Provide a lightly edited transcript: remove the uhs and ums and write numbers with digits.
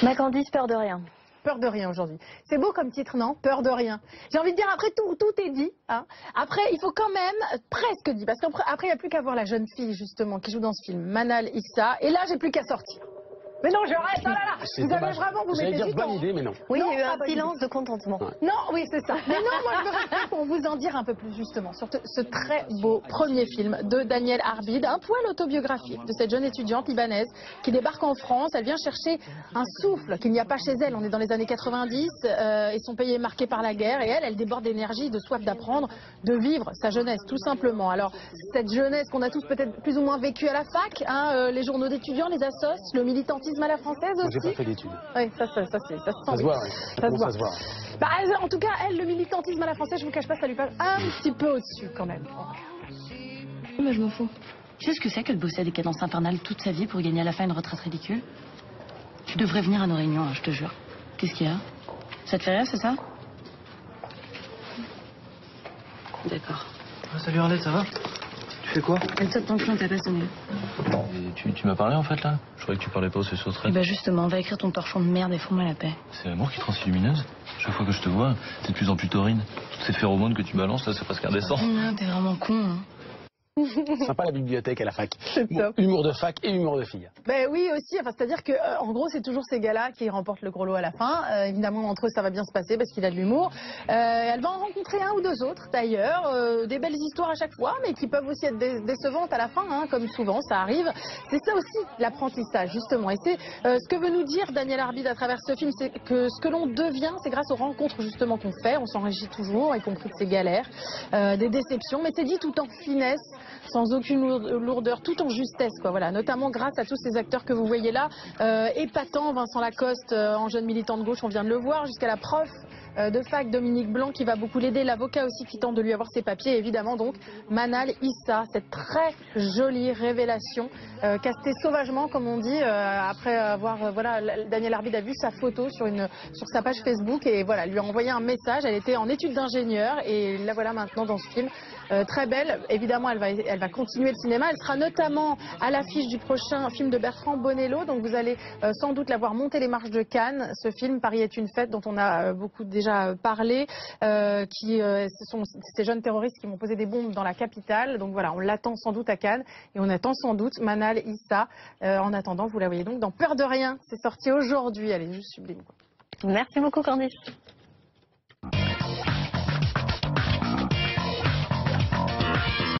Ma Candice, peur de rien. Peur de rien aujourd'hui. C'est beau comme titre, non? Peur de rien. J'ai envie de dire, après tout est dit. Hein. Après, il faut quand même, presque dit, parce qu'après, il n'y a plus qu'à voir la jeune fille, justement, qui joue dans ce film, Manal Issa. Et là, j'ai plus qu'à sortir. Mais non, je reste, oh là là. Vous avez vraiment, vous mettez du temps. Bonne idée, mais non. Oui, non, il y a eu un silence de contentement. Ouais. Non, oui, c'est ça. Mais non, moi, je me reste pour vous en dire un peu plus, justement, sur ce très beau premier film de Daniel Arbid, un poil autobiographique de cette jeune étudiante libanaise qui débarque en France. Elle vient chercher un souffle qu'il n'y a pas chez elle. On est dans les années 90 et son pays est marqué par la guerre. Et elle déborde d'énergie, de soif d'apprendre, de vivre sa jeunesse, tout simplement. Alors, cette jeunesse qu'on a tous peut-être plus ou moins vécue à la fac, hein, les journaux d'étudiants, les assos, le militantisme à la française aussi. Moi, j'ai pas fait d'études. Oui, ça se sent. Ça se voit, oui. Ça se voit. Bah, en tout cas, elle, le militantisme à la française, je vous cache pas, ça lui passe un petit peu au-dessus quand même. Moi, je m'en fous. Tu sais ce que c'est que de bosser à des cadences infernales toute sa vie pour gagner à la fin une retraite ridicule? Tu devrais venir à nos réunions, hein, je te jure. Qu'est-ce qu'il y a? Ça te fait rire, c'est ça? D'accord. Salut Arlette, ça va? Tu fais quoi? Elle saute ton cul, on t'a pas sonné. Et tu m'as parlé en fait là? Je croyais que tu parlais pas, c'est sur Et bah justement, va écrire ton torchon de merde et fous-moi la paix. C'est l'amour qui te rend si lumineuse. Chaque fois que je te vois, t'es de plus en plus taurine. Toutes ces phéromones que tu balances là, c'est presque indécent. Non, t'es vraiment con, hein. Sympa la bibliothèque à la fac. C'est top. Humour de fac et humour de fille. Ben oui aussi, enfin, c'est-à-dire que en gros c'est toujours ces gars-là qui remportent le gros lot à la fin. Évidemment entre eux ça va bien se passer parce qu'il a de l'humour. Elle va en rencontrer un ou deux autres d'ailleurs, des belles histoires à chaque fois, mais qui peuvent aussi être décevantes à la fin, hein, comme souvent ça arrive. C'est ça aussi l'apprentissage justement. Et c'est ce que veut nous dire Daniel Arbid à travers ce film, c'est que ce que l'on devient, c'est grâce aux rencontres justement qu'on fait. On s'enrichit toujours, y compris de ses galères, des déceptions, mais c'est dit tout en finesse, sans aucune lourdeur, tout en justesse, quoi. Voilà, notamment grâce à tous ces acteurs que vous voyez là, épatants, Vincent Lacoste en jeune militant de gauche, on vient de le voir, jusqu'à la prof de fac Dominique Blanc qui va beaucoup l'aider, l'avocat aussi qui tente de lui avoir ses papiers, et évidemment donc Manal Issa, cette très jolie révélation castée sauvagement comme on dit, après avoir voilà, Daniel Arbid a vu sa photo sur sa page Facebook et voilà, lui a envoyé un message. Elle était en études d'ingénieur et la voilà maintenant dans ce film. Très belle, évidemment elle va continuer le cinéma, elle sera notamment à l'affiche du prochain film de Bertrand Bonello, donc vous allez sans doute la voir monter les marches de Cannes, ce film Paris est une fête dont on a beaucoup déjà parlé, ce sont ces jeunes terroristes qui vont poser des bombes dans la capitale, donc voilà, on l'attend sans doute à Cannes et on attend sans doute Manal Issa. En attendant, vous la voyez donc dans Peur de rien, c'est sorti aujourd'hui, elle est juste sublime, quoi. Merci beaucoup Candice.